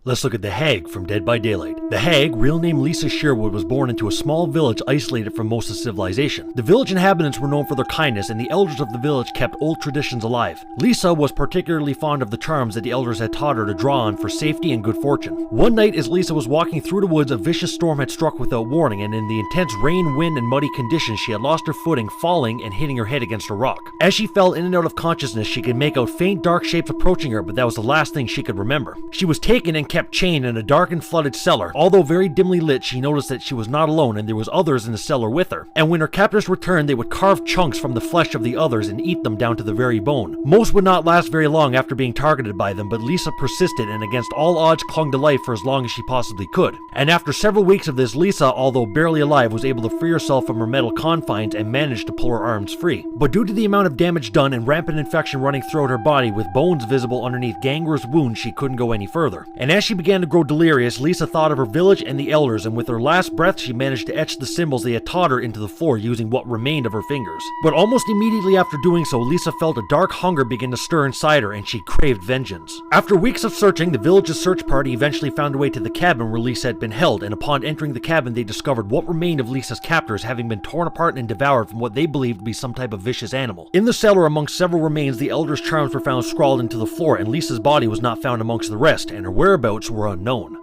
Let's look at the Hag from Dead by Daylight. The Hag, real name Lisa Sherwood, was born into a small village isolated from most of civilization. The village inhabitants were known for their kindness, and the elders of the village kept old traditions alive. Lisa was particularly fond of the charms that the elders had taught her to draw on for safety and good fortune. One night, as Lisa was walking through the woods, a vicious storm had struck without warning, and in the intense rain, wind, and muddy conditions, she had lost her footing, falling and hitting her head against a rock. As she fell in and out of consciousness, she could make out faint dark shapes approaching her, but that was the last thing she could remember. She was taken and kept chained in a dark and flooded cellar. Although very dimly lit, she noticed that she was not alone and there was others in the cellar with her. And when her captors returned, they would carve chunks from the flesh of the others and eat them down to the very bone. Most would not last very long after being targeted by them, but Lisa persisted and against all odds clung to life for as long as she possibly could. And after several weeks of this, Lisa, although barely alive, was able to free herself from her metal confines and managed to pull her arms free. But due to the amount of damage done and rampant infection running throughout her body with bones visible underneath gangrenous wounds, she couldn't go any further. And as she began to grow delirious, Lisa thought of her village and the elders, and with her last breath she managed to etch the symbols they had taught her into the floor using what remained of her fingers. But almost immediately after doing so, Lisa felt a dark hunger begin to stir inside her and she craved vengeance. After weeks of searching, the village's search party eventually found a way to the cabin where Lisa had been held, and upon entering the cabin they discovered what remained of Lisa's captors having been torn apart and devoured from what they believed to be some type of vicious animal. In the cellar amongst several remains, the elders' charms were found scrawled into the floor, and Lisa's body was not found amongst the rest, and her whereabouts were unknown.